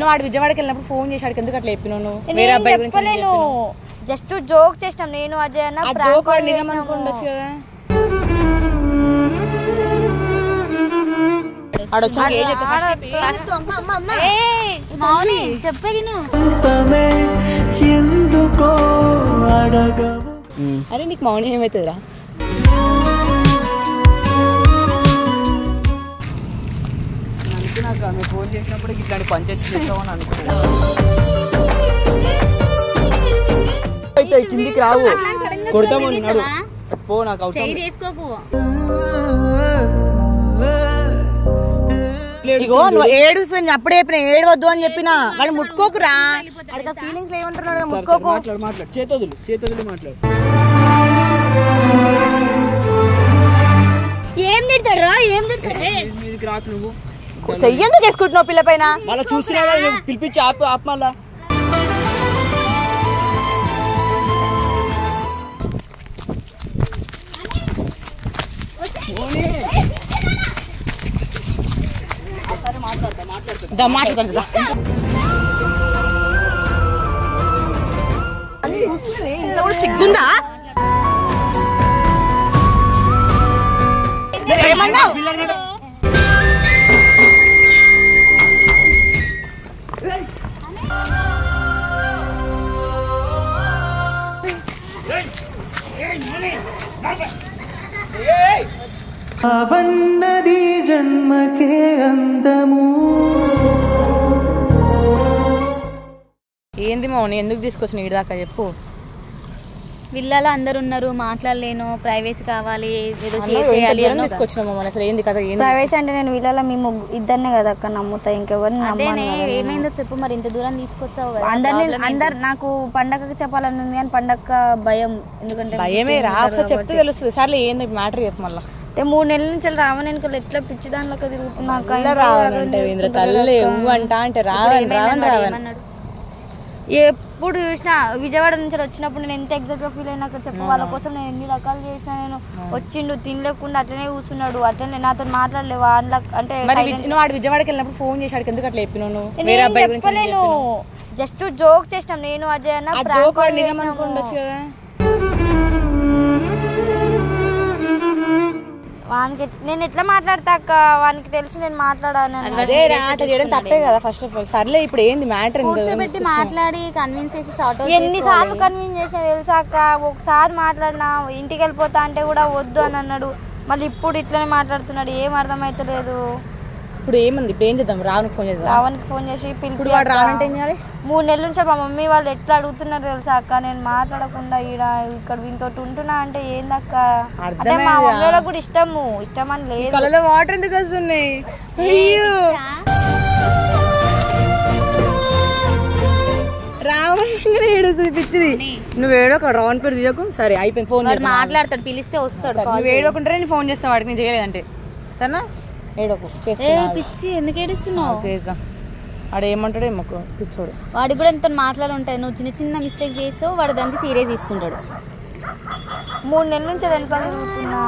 వాడు విజయవాడకి వెళ్ళినప్పుడు ఫోన్ చేశాడు ఎందుకు అట్లా చెప్పినాను వేరే అబ్బాయి గురించి జస్ట్ జోక్ చేసినాం నేను అజయ్ అన్న జోక్ వాడు నిజం అనుకుండొచ్చు కదా అరే నీకు మౌని ఏమవుతుందిరా అనుకున్నాక మీరు ఫోన్ చేసినప్పుడు ఇట్లాంటి పంచాయతీ చేస్తామని అనుకున్నా కిందికి రావు కొడతాము నడు పో నాకు అవసరం ఇగో నువ్వు ఏడు అప్పుడే చెప్పిన ఏడవద్దు అని చెప్పినా వాళ్ళు ముట్టుకోకురా ఫీలింగ్స్ ఏమంటున్నాడు ముట్టుకోకు మాట్లాడు చేతదులు మాట్లాడు ఏం తిడతాడు రా ఏం రాకు నువ్వు చెయ్యేందుకు వేసుకుంటున్నావు పిల్ల పైన మళ్ళీ చూస్తున్నా పిలిపించి ఆపు మళ్ళా మాట్లాడతా ఇంత కూడా సిగ్గుందా ఏమన్నావు అవన్నది జన్మకే అందము ఏంది మౌని ఎందుకు తీసుకొచ్చిన ఈడ దాకా చెప్పు విల్లాలో అందరు ఉన్నారు మాట్లాడలేను ప్రైవసీ కావాలి ఏదో చేయాలి తీసుకొచ్చినాము అసలు ఏంది కదా ప్రైవసీ అంటే నేను విల్లాలో మేము ఇద్దరినే కదా అక్క నమ్ముతా ఇంకెవరిని నమ్మను ఏమైందో చెప్పు మరి ఇంత దూరం తీసుకొచ్చావు కదా అందరు నాకు పండగకి చెప్పాలని ఉంది కానీ పండగ భయం ఎందుకంటే భయమే రా ఒకసారి చెప్తే తెలుస్తుంది సర్లే ఏంది మ్యాటర్ చెప్పు మళ్ళీ 3 నెలల నుంచి రావని వెనుకలు ఎట్లా పిచ్చి దానిలోకి తిరుగుతున్నా ఎప్పుడు చూసినా విజయవాడ నుంచి వచ్చినప్పుడు నేను ఎంత ఎగ్జాక్ట్ గా ఫీల్ అయినాక చెప్పు వాళ్ళ కోసం నేను ఎన్ని రకాలు చేసినా నేను వచ్చిండు తినలేకుండా అట్లనే కూర్చున్నాడు అట్లనే నాతో మాట్లాడలేవు అంటే వాడు విజయవాడకి వెళ్ళినప్పుడు ఫోన్ చేశాడు ఎందుకు అట్లా చెప్పినాను చెప్పలేను జస్ట్ జోక్ చేసినాం నేను అజయ్ అన్న నిజం అనుకుండొచ్చు కదా వానికి నేను ఎట్లా మాట్లాడతా అక్క వానికి తెలుసు నేను మాట్లాడాను తప్పే కదా ఫస్ట్ ఆఫ్ ఆల్ సర్లే ఇప్పుడు ఏంది మ్యాటర్ మాట్లాడి కన్విన్స్ చేసి ఎన్నిసార్లు కన్విన్స్ చేసినా తెలుసా అక్క ఒకసారి మాట్లాడినా ఇంటికి వెళ్ళిపోతా అంటే కూడా వద్దు అని అన్నాడు మళ్ళీ ఇప్పుడు ఇట్లనే మాట్లాడుతున్నాడు ఏం అర్థమైతలేదు ఇప్పుడు ఏముంది ఇప్పుడు ఏం చేద్దాం రావణ్కి ఫోన్ చేసి పిలుపు రానంటే ఏం చేయాలి 3 నెలల నుంచి మా మమ్మీ వాళ్ళు ఎట్లా అడుగుతున్నారు తెలుసా అక్క నేను మాట్లాడకుండా ఇక్కడ వీళ్ళతోటి ఉంటున్నా అంటే ఏందక్క అంటే మా మమ్మీలో కూడా ఇష్టం అని లేదు వాటర్ ఎందుకు వస్తున్నాయి రావణ్ ఏడుస్తుంది పిచ్చిది నువ్వు ఏడోక రావణ్ పేరు తీయకు సరే అయిపోయింది ఫోన్ మాట్లాడతాడు పిలిస్తే వస్తాడు నువ్వు ఏడోకుంటే నేను ఫోన్ చేస్తాను వాడికి నేను చేయలేదంటే సరేనా ఏడోకు పిచ్చి ఎందుకు ఏడుస్తున్నావు చేద్దాం వాడు ఏమంటాడు ఏమో పిచ్చోడు వాడికి కూడా ఎంతో మాటలు ఉంటాయి నువ్వు చిన్న చిన్న మిస్టేక్ చేస్తావు వాడు దానికి సీరియస్ తీసుకుంటాడు 3 నెలల నుంచి వెనక తిరుగుతున్నా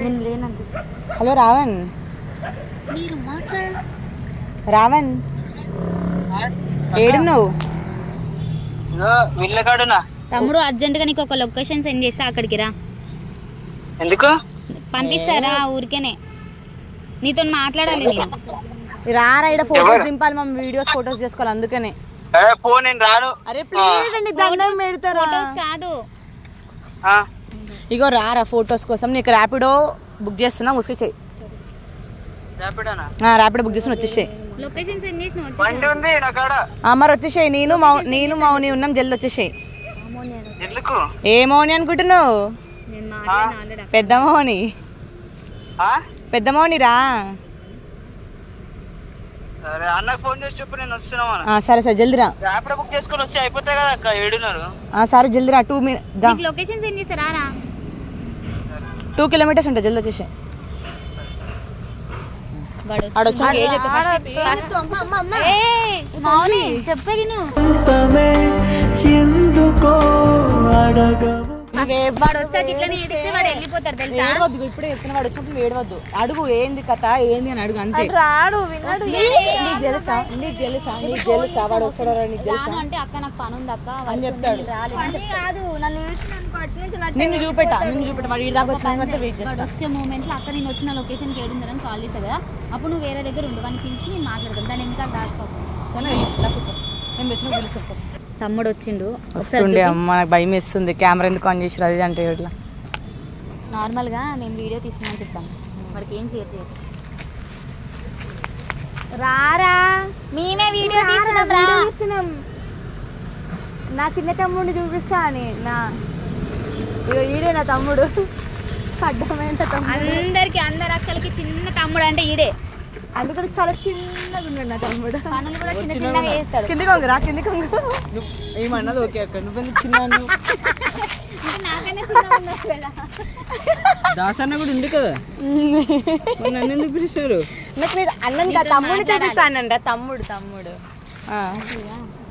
నేను లేనంత హలో రావణ్ ఏడున్నావు తమ్ముడు అర్జెంట్ గా నీకు ఒక లొకేషన్ సెండ్ చేస్తా అక్కడికి రా ఎందుకు పంపిస్తారా ఊరికేనే నీతో మాట్లాడాలి నేను రారా ఇక్కడ ఫోటోస్ దింపాలి మా వీడియోస్ ఫోటోస్ చేసుకోవాలి అందుకనే అరే ప్లీజ్ అండి దండం పెడతారా ఫోటోస్ కాదు ఇగో రారా ఫోటోస్ కోసం నీకు ర్యాపిడో బుక్ చేస్తున్నా ముసుకొచ్చేయి ర్యాపిడో బుక్ చేస్తున్నా వచ్చేసేయి లొకేషన్ సెండ్ చేసిన మరి వచ్చేసేయి నేను మౌని ఉన్నాం జల్ది వచ్చేసేయి ఏ మౌని అనుకుంటున్నావు పెద్ద మౌని రా సరే సరే జల్ది రా సరే జల్ది రా 2 కిలోమీటర్స్ ఉంటాయి జల్ది వచ్చేసాయి వాడు వచ్చాక ఇట్లనే ఏడిస్తే వాడు వెళ్ళిపోతాడు తెలుసా. ఏడవద్దు, ఇప్పుడే చెప్తున్నా, వాడు వచ్చినప్పుడు ఏడవద్దు. అడుగు ఏంది కథ ఏంది అని అడుగు అంతే. రాడు వినడు. నీకు తెలుసా వాడు వస్తాడో నీకు తెలుసా అంటే అక్క నాకు పని ఉంది అక్క అని చెప్తాడు. కాదు నన్ను నిన్ను చూపెట్టా వాడు ఈ దాకా వచ్చిన వెయిట్ చేస్తా. వాడు వచ్చే మూమెంట్ లో అక్క నేను వచ్చిన లొకేషన్కి ఏడుందని కాల్ చేశాను కదా, అప్పుడు నువ్వు వేరే దగ్గర ఉండు, వాడిని పిలిచి నేను మాట్లాడతాను. దాని వెనకాల దాచుకోకు. నేను వచ్చిన పిలుస్తాను. తమ్ముడు వచ్చిండు వస్తుండే అమ్మ, నాకు భయం వేస్తుంది. కెమెరా ఎందుకు ఆన్ చేసి అది అంటే ఇట్లా నార్మల్గా మేము వీడియో తీస్తున్నామని చెప్తాం, వాడికి ఏం చేయదు. రారా మేమే వీడియో తీస్తున్నాం. నా చిన్న తమ్ముడిని చూపిస్తా అని నా ఈడే నా తమ్ముడు. అడ్డమైన అందరికి అందరు అక్కలకి చిన్న తమ్ముడు అంటే ఈడే. అందుకని చాలా చిన్నగా ఉన్నాడు నా తమ్ముడు. పనులు కూడా చిన్న చిన్నగా చేస్తాడు. కిందికి వంగురా, కిందికి వంగు. ఏమన్నది ఓకే అక్క, నువ్వెందుకు చిన్న నాకైనా చిన్న ఉన్నావు కదా. దాసన్న కూడా ఉంది కదా, నన్ను ఎందుకు పిలిచారు? నాకు లేదు అన్నని తమ్ముడిని చూపిస్తానంట. తమ్ముడు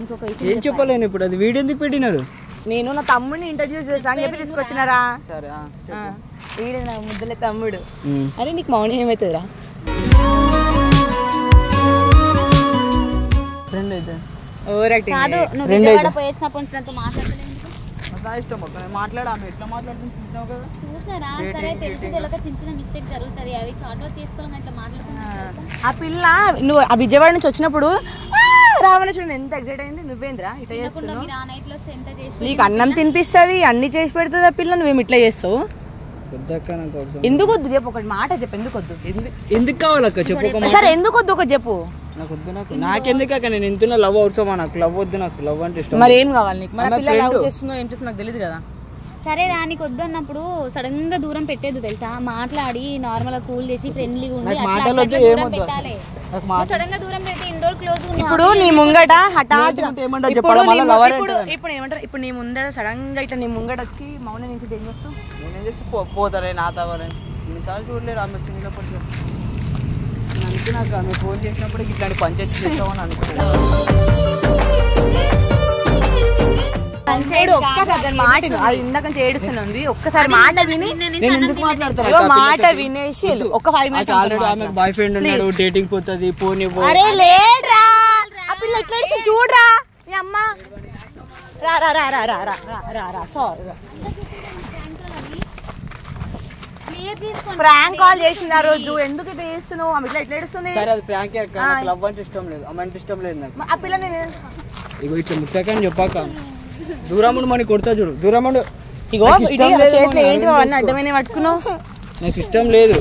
ఇంకొక ఏం చెప్పలేను ఇప్పుడు, అది వీడియో ఎందుకు పెట్టినారు? నేను నా తమ్ముడిని ఇంట్రడ్యూస్ చేస్తా అని చెప్పి తీసుకొచ్చినారా. సరే వీడు నా ముద్దులే తమ్ముడు. అరే నీకు మౌని ఏమవుతుందిరా? ఫ్రెండ్ అయితే కాదు, నువ్వు విజయవాడ పోయేసినప్పుడు నాతో మాట్లాడలేదు. ఇష్టం అక్క, మాట్లాడా ఎట్లా మాట్లాడుతుంది చూసినావు కదా. చూసినారా? సరే తెలిసి తెలియక చిన్న చిన్న మిస్టేక్ జరుగుతుంది, అది షార్ట్ అవుట్ చేసుకోవాలి. అట్లా మాట్లాడుకుంటా ఆ పిల్ల నువ్వు ఆ విజయవాడ నుంచి వచ్చినప్పుడు రావణ చూడండి ఎంత ఎగ్జైట్ అయింది. నువ్వేంద్రా ఇట్లా చేస్తున్నావు? నీకు అన్నం తినిపిస్తుంది, అన్ని చేసి పెడుతుంది ఆ పిల్ల, నువ్వేమి ఇట్లా చేస్తావు? ఎందుకు వద్దు చెప్పు, ఒకటి మాట చెప్పు. ఎందుకు వద్దు? ఎందుకు కావాలక్క చెప్పు. సరే ఎందుకు వద్దు ఒకటి చెప్పు. నాకు వద్దు, నాకెందుకు అక్క, నేను ఎంతున్నా లవ్ అవసరమా? నాకు లవ్ వద్దు, నాకు లవ్ అంటే ఇష్టం. మరి ఏం కావాలి నీకు? మన పిల్ల లవ్ చేస్తుందో ఏం చేస్తుందో నాకు తెలియదు కదా. సరే రా, నీకు వద్దు అన్నప్పుడు సడన్ గా దూరం పెట్టేది తెలుసా. మాట్లాడి నార్మల్ గా కూల్ చేసి ఫ్రెండ్లీ ఉండి దూరం పెట్టాలి. సడన్ గా దూరం పెడితే ఇన్ని రోజులు క్లోజ్. ఇప్పుడు నీ ముంగట హఠాత్ ఇప్పుడు నీ ముందర సడన్ గా ఇట్లా నీ ముంగట వచ్చి మౌన నుంచి ఏం చేస్తావు? నేనేం చేసి పోతారే నా తవరని ఇన్నిసార్లు చూడలేదు ఆమె చిన్నప్పటి అందుకే నాకు ఆమె ఫోన్ చేసినప్పుడు ఇట్లాంటి పంచాయతీ చేస్తామని అనుకున్నాను. ఇందాక ఏడుస్తుంది, ఒక్కసారి మాట విని మాట వినేసి ఒక 5 minutes. ఆల్రెడీ ఆమెకు బాయ్ ఫ్రెండ్ ఉన్నాడు, డేటింగ్ పోతుంది, పోనీ. అరే లేడ్రా, ఆ పిల్ల ఎట్లా చూడరా మీ అమ్మ. రా రా రా రా రా రా రా రా సారీ. ప్రాంక్ కాల్ చేసిన రోజు ఎందుకు ఇట్లా చేస్తున్నావు? ఆమె ఇట్లా ఏడుస్తుంది. సరే అది ప్రాంక్ అక్క, నాకు లవ్ అంటే ఇష్టం లేదు, ఆమె అంటే ఇష్టం లేదు నాకు. ఆ పిల్ల నేను ఇగో ఇట్లా ముట్టకని చెప్పాక దూరముండు మని కొడతా చూడు, దూరముండు. ఇగో చేతిలో ఏంటి అన్న అడ్డమైన పట్టుకున్నావు? నాకు ఇష్టం లేదు.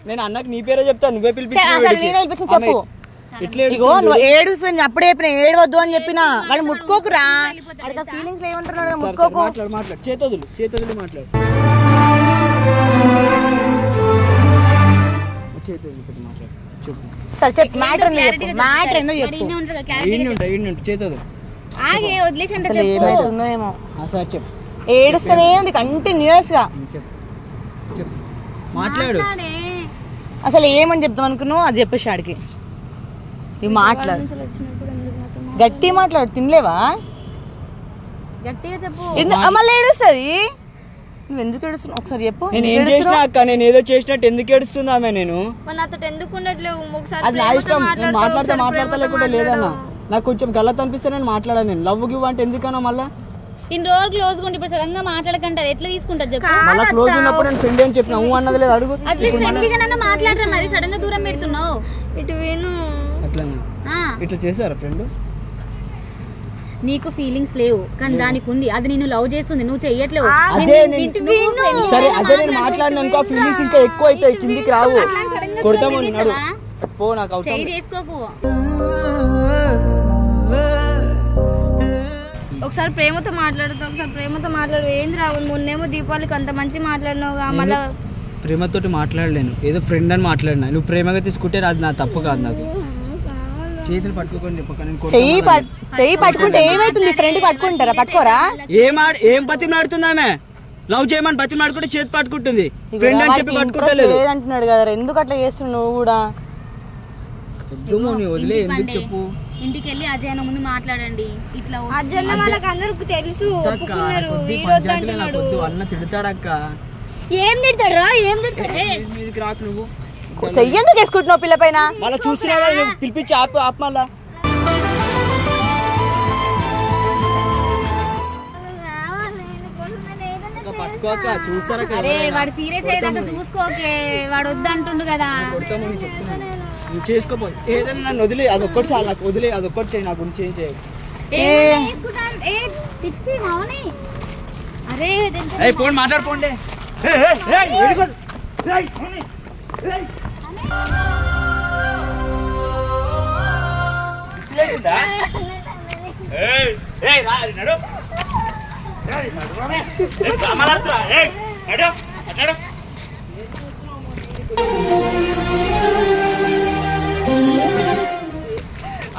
నేను అన్నకు నీ పేరే చెప్తా, నువ్వే పిలిపించు చెప్పు. ఇగో నువ్వు ఏడుస్తుంది, అప్పుడే చెప్పిన ఏడవద్దు అని చెప్పిన. వాళ్ళు ముట్టుకోకురా, అక్కడ ఫీలింగ్స్ ఏమంటున్నాడు? ముట్టుకోకు. మాట్లాడు, చేతులు మాట్లాడు. చేతులు పెట్టి మాట్లాడు, చెప్పు. సరే చెప్పు, మ్యాటర్ ఏందో చెప్పు. చేతులు ఏమో సార్ చెప్పు. ఏడుస్తూనే ఉంది కంటిన్యూస్ గా. చెప్పు మాట్లాడు. అసలు ఏమని చెప్తాం అనుకున్నావు అది చెప్పేసి ఆడికి. ఇవి మాట్లాడు, గట్టి మాట్లాడు. తినలేవా? గట్టిగా చెప్పు. మళ్ళీ ఏడుస్తుంది. నువ్వు ఎందుకు ఏడుస్తున్నావు ఒకసారి చెప్పు. నేను ఏం చేసినా అక్క, నేను ఏదో చేసినట్టు ఎందుకు ఏడుస్తుంది ఆమె? నేను నాతో ఎందుకు ఉండట్లేవు? అది నా ఇష్టం, నేను మాట్లాడతా లేకుండా లేదన్నా. నాకు కొంచెం గలత్ అనిపిస్తే నేను మాట్లాడాను. నేను లవ్ గివ్ అంటే ఎందుకన్నా మళ్ళీ ఇన్ని రోజులు క్లోజ్ ఉంటే ఇప్పుడు సడన్ గా మాట్లాడకంటే ఎట్లా తీసుకుంటా చెప్పు. మళ్ళీ క్లోజ్ ఉన్నప్పుడు నేను ఫ్రెండ్ అని చెప్పిన అన్నది లేదు. అడుగు అట్లీస్ట్ ఫ్రెండ్లీగా నన్ను మాట్లాడరా, మరి సడన్ గా దూరం పెడుతున్నావు. ఇటు వేను అట్లా ఇట్లా చేశారా ఫ్రెండ్? నీకు ఫీలింగ్స్ లేవు కానీ దానికి ఉంది, అది నేను లవ్ చేస్తుంది, నువ్వు చెయ్యట్లేవు. సరే అదే నేను మాట్లాడినాక ఫీలింగ్స్ ఇంకా ఎక్కువ అవుతాయి, కిందికి రావు. కొడతాము పో, నాకు అవసరం చేసుకోకు. ఒకసారి ప్రేమతో మాట్లాడుతావు, ఒకసారి ప్రేమతో మాట్లాడు. ఏంది రావు, మొన్నేమో దీపావళికి అంత మంచి మాట్లాడినావు. మళ్ళీ ప్రేమతోటి మాట్లాడలేను, ఏదో ఫ్రెండ్ అని మాట్లాడినా. నువ్వు ప్రేమగా తీసుకుంటే అది నా తప్పు కాదు. నాకు చేతులు పట్టుకోని చెప్పక చెయ్యి పట్టుకుంటే ఏమైతుంది? ఫ్రెండ్ పట్టుకుంటారా? పట్టుకోరా? ఏం బతిమాడుతుంది ఆమె? లవ్ చేయమని బతిమాడుకుంటే చేతి పట్టుకుంటుంది, ఫ్రెండ్ అని చెప్పి పట్టుకుంటలేదు అంటున్నాడు కదా. ఎందుకు అట్లా చేస్తున్నావు? నువ్వు కూడా వదిలే, ఎందుకు చెప్పు. ఇంటికి వెళ్ళి అజయ్ అన్న ముందు మాట్లాడండి. ఇట్లా అజయ్ వాళ్ళకి అందరికి తెలుసు, ఒప్పుకున్నారు. అన్న తిడతాడక్క. ఏం తిడతాడు రా, ఏం తిడతాడు? మీదకి రాకు నువ్వు. చెయ్యేందుకు వేసుకుంటున్నావు పిల్ల పైన? మళ్ళీ చూస్తున్నా పిలిపించి ఆప్ మళ్ళా. పట్టుకోక చూస్తారా? అరే వాడు సీరియస్ అయ్యేదాకా చూసుకోకే, వాడు వద్దంటుండు కదా. కొడతామని చెప్తున్నాను, నువ్వు చేసుకోపోయి ఏదైనా నన్ను వదిలే. అదొక్కటి చాలు నాకు, వదిలే. అదొక్కటి చేయి, నాకు గురించి ఏం చేయదు. పిచ్చి మౌని. అరే ఫోన్ మాట్లాడుకోండి.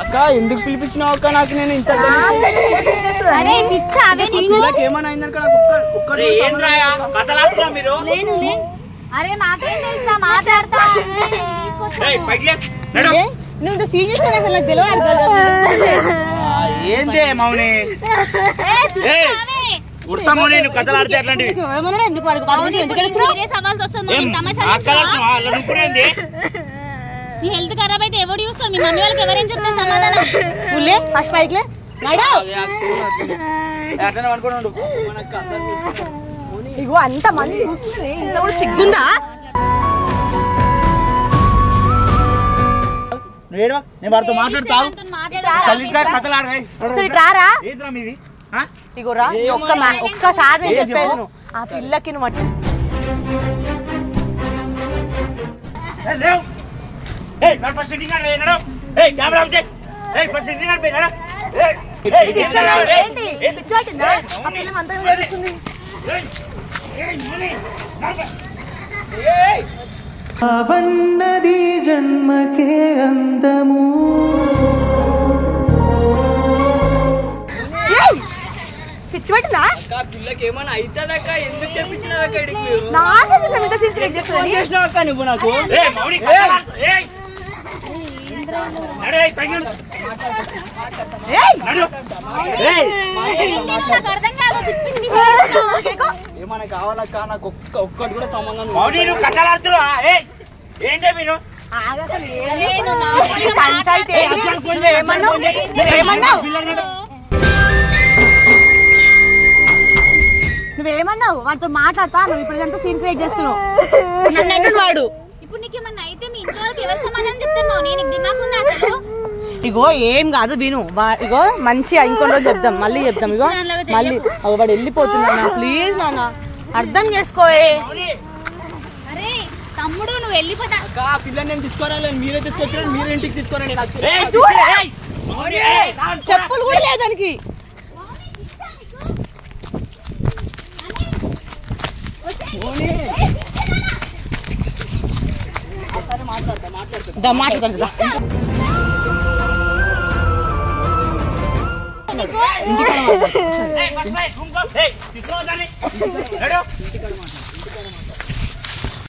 అక్క ఎందుకు పిలిపించినావు అక్క? నాకు నేను ఇంత ఏమన్నా అయిందనుక మీరు. అరే నాకేం తెలుసా, మాట్లాడతా. నువ్వు సీరియస్ నాకు తెలియదు. ఏందే మౌని? ఉడతామోని నువ్వు కథలు ఆడితే అట్లాంటివి నీ హెల్త్ ఖరాబ్ అయితే ఎవరు చూస్తారు? మీ మమ్మీ వాళ్ళకి ఎవరేం చెప్తారు సమాధానం? ఫస్ట్ బైక్లే ఇగో అంత మంది చూస్తుంది, ఇంత కూడా సిగ్గుందా? నేను వాడితో మాట్లాడతావు. రారా ఇగోరా, ఒక్కసారి నేను చెప్పేది నువ్వు ఆ పిల్లకి నువ్వు అవన్నది జన్మకే అందము. పిచ్చి పట్టిందా? పిల్లకి ఏమన్నా అవుతుందక్క? ఎందుకు తెప్పించినారక్క? నువ్వు నాకు ఏమన్నా కావాలక్క? నాకు ఒక్కటి కూడా సంబంధం. ఏంటే మీరు నువ్వేమన్నావు? వాడితో మాట్లాడతా, నువ్వు ఇప్పుడు ఇదంతా సీన్ క్రియేట్ చేస్తున్నావు. నన్ను వాడు ఇప్పుడు నీకు ఏమన్నా అయితే మీ ఇంట్లో వాళ్ళకి ఎవరు సమాధానం చెప్తాను? నేను దిమాగ్ ఉందా అసలు? ఇగో ఏం కాదు విను. ఇగో మంచిగా ఇంకొన్ని రోజు చెప్దాం, మళ్ళీ చెప్దాం. ఇగో మళ్ళీ వాడు వెళ్ళిపోతున్నా, ప్లీజ్ నాన్న అర్థం చేసుకోవే. అరే తమ్ముడు నువ్వు వెళ్ళిపోతా. పిల్లని నేను తీసుకోరాలి, మీరే తీసుకొచ్చారు. మీరే ఇంటికి తీసుకోరండి. చెప్పులు కూడా లేదు దానికి. మాట్లాడతా ఇంటికి